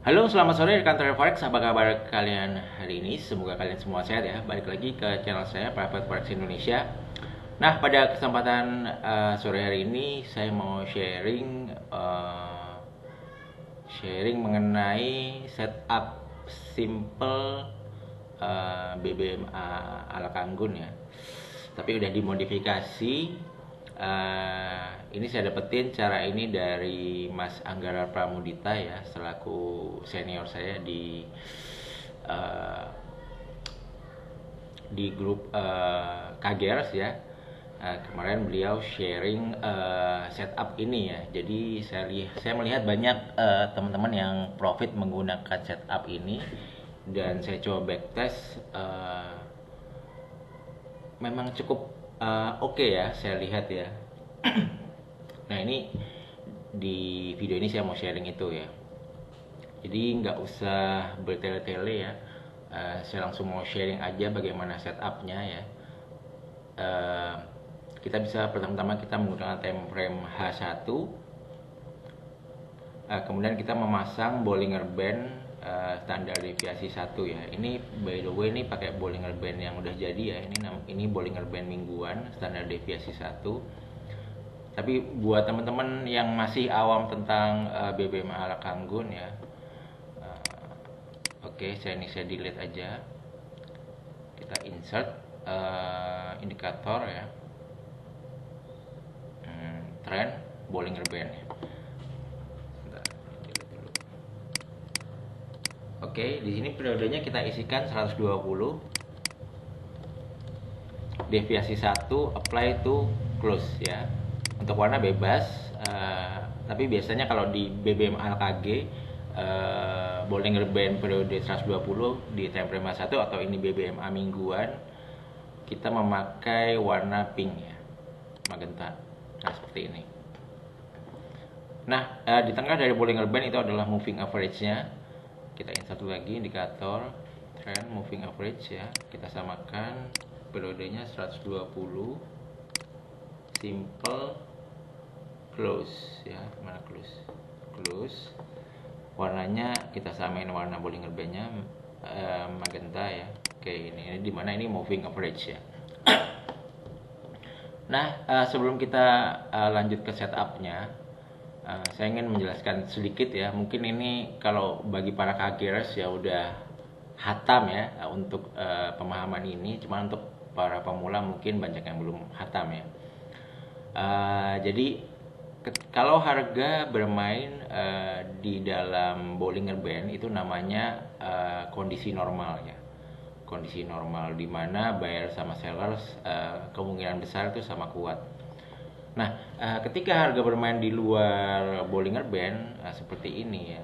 Halo, selamat sore rekan trader Forex. Apa kabar kalian hari ini? Semoga kalian semua sehat ya. Balik lagi ke channel saya, Private Forex Indonesia. Nah, pada kesempatan sore hari ini saya mau sharing mengenai setup simple BBMA ala Kanggun ya. Tapi udah dimodifikasi. Ini saya dapetin cara ini dari Mas Anggara Pramudita ya, selaku senior saya di grup Kagers ya. Kemarin beliau sharing setup ini ya. Jadi saya melihat banyak teman-teman yang profit menggunakan setup ini, dan saya coba backtest, memang cukup oke ya, saya lihat ya. Nah, ini di video ini saya mau sharing itu ya. Jadi nggak usah bertele-tele ya. Saya langsung mau sharing aja bagaimana setupnya ya. Kita bisa pertama-tama kita menggunakan time frame H1. Kemudian kita memasang Bollinger Band standar deviasi 1 ya. Ini by the way ini pakai Bollinger Band yang udah jadi ya. Ini Bollinger Band mingguan standar deviasi 1. Tapi buat teman-teman yang masih awam tentang BBM ala Kanggun ya. Oke, saya delete aja. Kita insert indikator ya. Trend Bollinger Band ya. Oke, di sini periodenya kita isikan 120. Deviasi 1 apply to close ya. Untuk warna bebas, tapi biasanya kalau di BBM ALKG Bollinger Band periode 120 di time frame 1 atau ini BBMA mingguan, kita memakai warna pink ya, magenta. Nah, seperti ini. Nah, di tengah dari Bollinger Band itu adalah moving average-nya. Kita insert lagi indikator trend moving average ya. Kita samakan periodenya 120, simple, close ya. Mana close, warnanya kita samain warna Bollinger Band-nya magenta ya. Oke, ini dimana ini moving average ya. Nah, sebelum kita lanjut ke setupnya, saya ingin menjelaskan sedikit ya. Mungkin ini kalau bagi para kagers ya udah hatam ya untuk pemahaman ini. Cuma untuk para pemula mungkin banyak yang belum hatam ya. Jadi kalau harga bermain di dalam Bollinger Band itu namanya kondisi normal ya. Kondisi normal di mana buyer sama sellers kemungkinan besar itu sama kuat. Nah, ketika harga bermain di luar Bollinger Band seperti ini ya,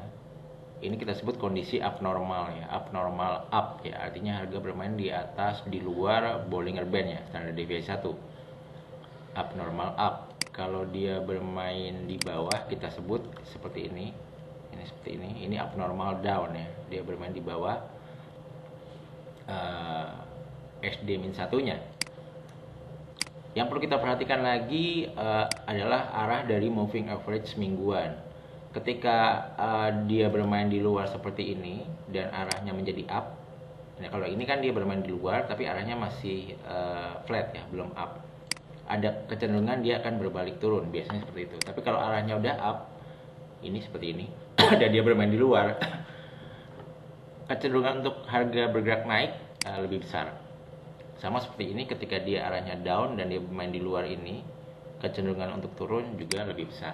ini kita sebut kondisi abnormal ya, abnormal up ya, artinya harga bermain di atas, di luar Bollinger Band ya, standar deviasi 1. Abnormal up. Kalau dia bermain di bawah kita sebut seperti ini seperti ini abnormal down ya, dia bermain di bawah SD-1-nya. Yang perlu kita perhatikan lagi adalah arah dari moving average mingguan. Ketika dia bermain di luar seperti ini dan arahnya menjadi up. Nah, kalau ini kan dia bermain di luar tapi arahnya masih flat ya, belum up. Ada kecenderungan dia akan berbalik turun, biasanya seperti itu. Tapi kalau arahnya udah up, ini seperti ini, dan dia bermain di luar, kecenderungan untuk harga bergerak naik lebih besar. Sama seperti ini, ketika dia arahnya down dan dia bermain di luar ini, kecenderungan untuk turun juga lebih besar.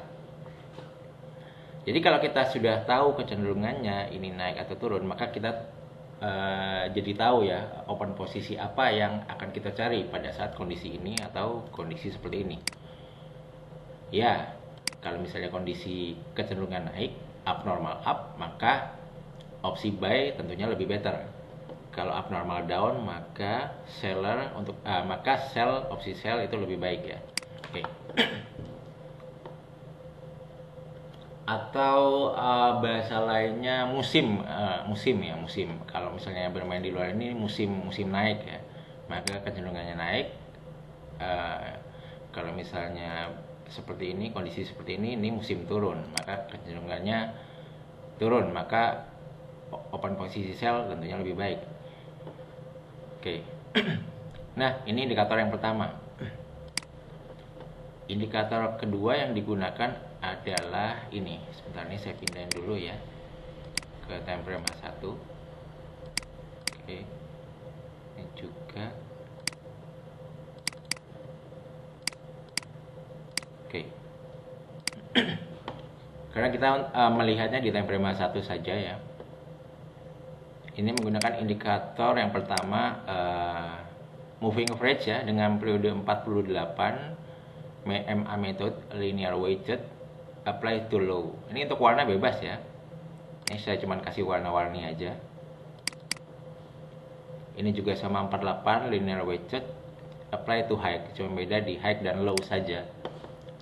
Jadi kalau kita sudah tahu kecenderungannya ini naik atau turun, maka kita jadi tahu ya open posisi apa yang akan kita cari pada saat kondisi ini atau kondisi seperti ini. Ya, kalau misalnya kondisi kecenderungan naik, abnormal up, maka opsi buy tentunya lebih better. Kalau abnormal down, maka sell, opsi sell itu lebih baik ya. Oke. Atau bahasa lainnya musim. Kalau misalnya bermain di luar ini musim naik ya, maka kecenderungannya naik. Kalau misalnya kondisi seperti ini musim turun, maka kecenderungannya turun, maka open posisi sell tentunya lebih baik. Oke. Nah, ini indikator yang pertama. Indikator kedua yang digunakan adalah ini. Sebentar, ini saya pindahin dulu ya ke time frame H1. Oke. Ini juga. Oke. Karena kita melihatnya di time frame H1 saja ya. Ini menggunakan indikator yang pertama moving average ya, dengan periode 48 MA method linear weighted apply to low. Ini untuk warna bebas ya. Ini saya cuma kasih warna-warni aja. Ini juga sama 48 linear weighted apply to high, cuma beda di high dan low saja.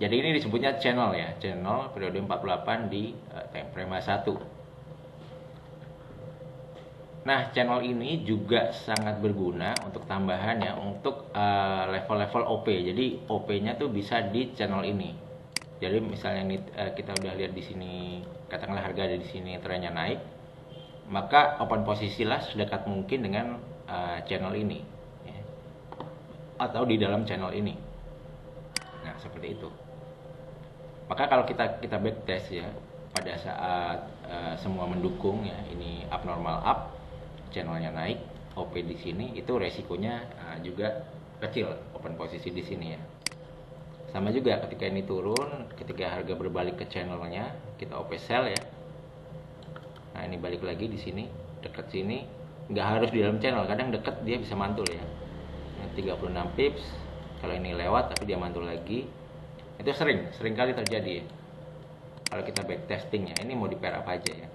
Jadi ini disebutnya channel ya, channel periode 48 di time frame 1. Nah, channel ini juga sangat berguna untuk tambahan ya, untuk level-level OP. Jadi OP-nya tuh bisa di channel ini. Jadi misalnya ini kita udah lihat di sini, katakanlah harga ada di sini, trennya naik, maka open posisilah sedekat mungkin dengan channel ini, ya. Atau di dalam channel ini. Nah, seperti itu. Maka kalau kita backtest ya, pada saat semua mendukung ya, ini abnormal up, channelnya naik, OP di sini, itu resikonya juga kecil open posisi di sini ya. Sama juga ketika ini turun, ketika harga berbalik ke channelnya, kita OP sell ya. Nah, ini balik lagi di sini, dekat sini, nggak harus di dalam channel, kadang dekat dia bisa mantul ya. Ini 36 pips, kalau ini lewat tapi dia mantul lagi, itu sering kali terjadi ya. Kalau kita backtesting ya, ini mau di pair apa aja ya.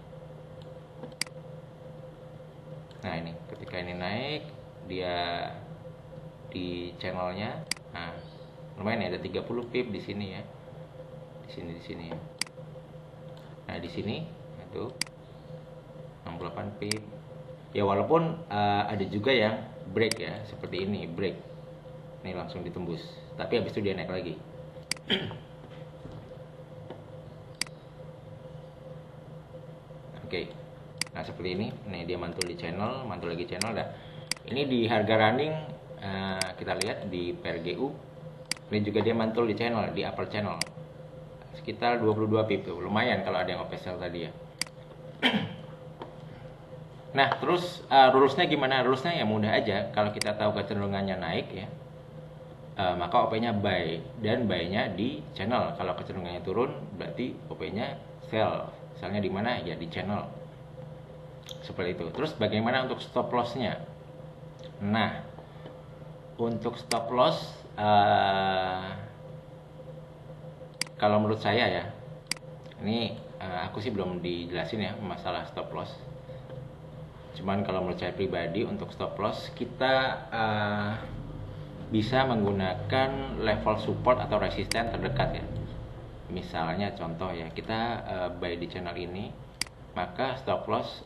Nah, ini ketika ini naik, dia di channelnya, nah lumayan ya, ada 30 pip di sini ya, di sini ya. Nah, di sini itu 68 pip ya, walaupun ada juga yang break ya, seperti ini break, ini langsung ditembus, tapi habis itu dia naik lagi. Oke. Nah, seperti ini. Nih, dia mantul di channel, mantul lagi channel. Dah. Ini di harga running kita lihat di PRGU. Ini juga dia mantul di channel, di upper channel. Sekitar 22 pip tuh. Lumayan kalau ada yang OP sell tadi ya. Nah, terus rulesnya gimana? Rulesnya ya mudah aja. Kalau kita tahu kecenderungannya naik ya, maka OP-nya buy, dan buy-nya di channel. Kalau kecenderungannya turun, berarti OP-nya sell. Sellnya di mana? Ya di channel. Seperti itu. Terus bagaimana untuk stop loss-nya? Nah, untuk stop loss kalau menurut saya ya, ini aku sih belum dijelasin ya masalah stop loss. Cuman kalau menurut saya pribadi, untuk stop loss kita bisa menggunakan level support atau resisten terdekat ya. Misalnya contoh ya, kita buy di channel ini, maka stop loss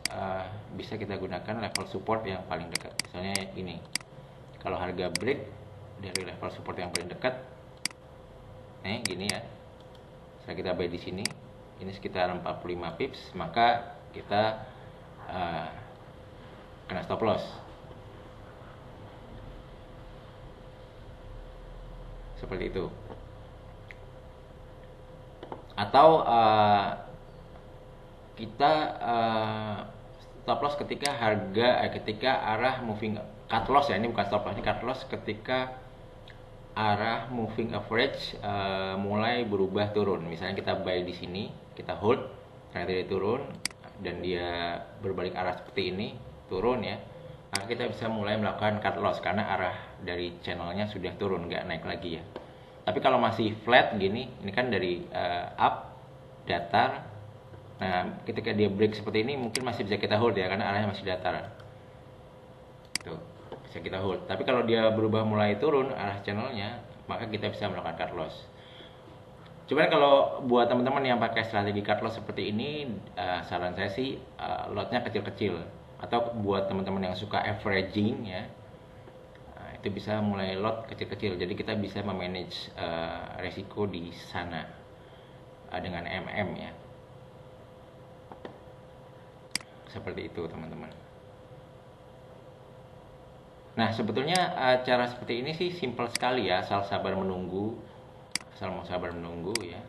bisa kita gunakan level support yang paling dekat. Misalnya ini, kalau harga break dari level support yang paling dekat, gini ya, saya kita buy di sini, ini sekitar 45 pips, maka kita kena stop loss. Seperti itu. Atau kita stop loss ketika ketika arah moving cut loss ya, ini bukan stop loss, ini cut loss ketika arah moving average mulai berubah turun. Misalnya kita buy di sini, kita hold, ternyata dia turun dan dia berbalik arah seperti ini, turun ya, maka kita bisa mulai melakukan cut loss karena arah dari channelnya sudah turun, nggak naik lagi ya. Tapi kalau masih flat gini, ini kan dari up, datar. Nah, ketika dia break seperti ini mungkin masih bisa kita hold ya, karena arahnya masih datar. Tuh, bisa kita hold. Tapi kalau dia berubah mulai turun arah channelnya, maka kita bisa melakukan cut loss. Cuman kalau buat teman-teman yang pakai strategi cut loss seperti ini, saran saya sih lotnya kecil-kecil. Atau buat teman-teman yang suka averaging ya, itu bisa mulai lot kecil-kecil. Jadi kita bisa memanage resiko di sana dengan MM ya. Seperti itu teman-teman. Nah sebetulnya cara seperti ini sih simple sekali ya, asal mau sabar menunggu ya.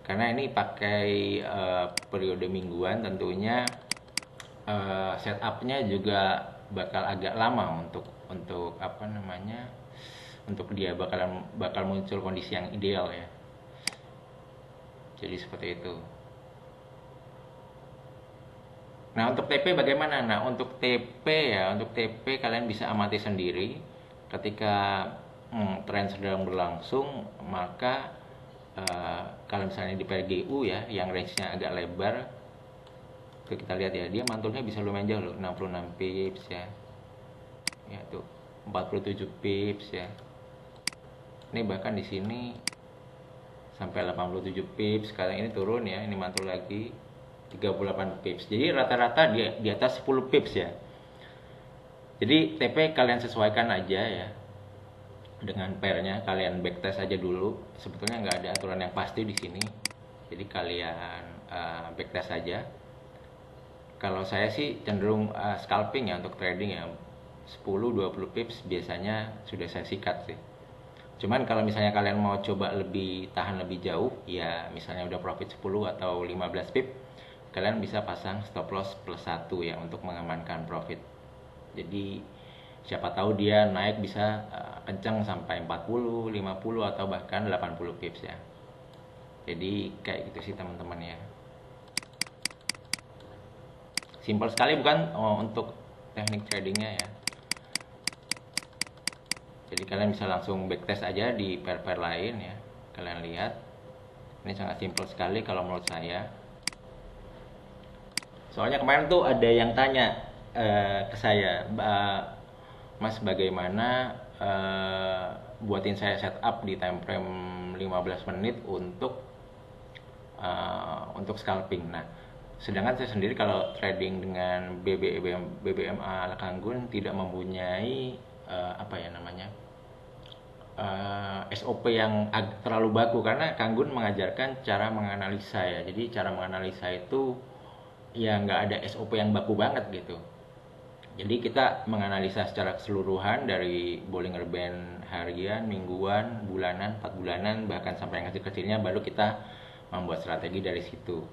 Karena ini pakai periode mingguan, tentunya setupnya juga bakal agak lama untuk apa namanya, untuk dia bakal muncul kondisi yang ideal ya. Jadi seperti itu. Nah untuk TP bagaimana? Nah untuk TP kalian bisa amati sendiri. Ketika tren sedang berlangsung, maka kalau misalnya di PRGU ya, yang range-nya agak lebar, tuh kita lihat ya, dia mantulnya bisa lumayan jauh loh, 66 pips ya. Ya tuh 47 pips ya. Ini bahkan di sini sampai 87 pips. Sekarang ini turun ya, ini mantul lagi 38 pips. Jadi rata-rata di atas 10 pips ya. Jadi TP kalian sesuaikan aja ya dengan pairnya, kalian backtest aja dulu. Sebetulnya nggak ada aturan yang pasti di sini. Jadi kalian backtest aja. Kalau saya sih cenderung scalping ya untuk trading ya. 10-20 pips biasanya sudah saya sikat sih. Cuman kalau misalnya kalian mau coba tahan lebih jauh, ya misalnya udah profit 10 atau 15 pip, kalian bisa pasang stop loss +1 ya untuk mengamankan profit. Jadi siapa tahu dia naik bisa kencang sampai 40, 50 atau bahkan 80 pips ya. Jadi kayak gitu sih teman-teman ya. Simpel sekali bukan untuk teknik tradingnya ya. Jadi kalian bisa langsung backtest aja di pair-pair lain ya. Kalian lihat. Ini sangat simpel sekali kalau menurut saya. Soalnya kemarin tuh ada yang tanya ke saya, Mas bagaimana buatin saya setup di time frame 15 menit untuk scalping. Nah, sedangkan saya sendiri kalau trading dengan BBMA ala Kanggun tidak mempunyai SOP yang terlalu baku, karena Kanggun mengajarkan cara menganalisa ya. Jadi cara menganalisa itu ya nggak ada SOP yang baku banget gitu. Jadi kita menganalisa secara keseluruhan dari Bollinger Band harian, mingguan, bulanan, 4 bulanan, bahkan sampai yang kecil-kecilnya, baru kita membuat strategi dari situ.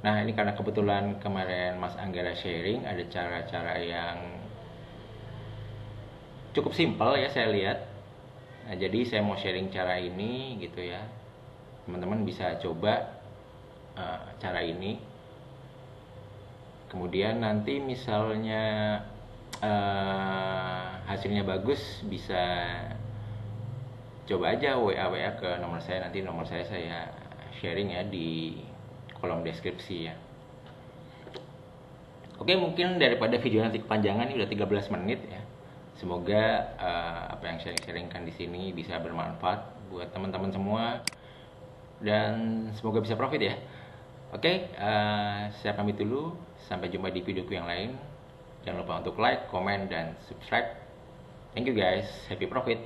Nah ini karena kebetulan kemarin Mas Anggara sharing ada cara-cara yang cukup simpel ya saya lihat. Nah jadi saya mau sharing cara ini gitu ya. Teman-teman bisa coba cara ini. Kemudian nanti misalnya hasilnya bagus, bisa coba aja WA ke nomor saya. Nanti nomor saya sharing ya di kolom deskripsi ya. Oke, mungkin daripada video nanti kepanjangan, ini udah 13 menit ya. Semoga apa yang saya sharingkan di sini bisa bermanfaat buat teman-teman semua, dan semoga bisa profit ya. Oke, saya pamit dulu. Sampai jumpa di videoku yang lain. Jangan lupa untuk like, comment, dan subscribe. Thank you guys. Happy profit.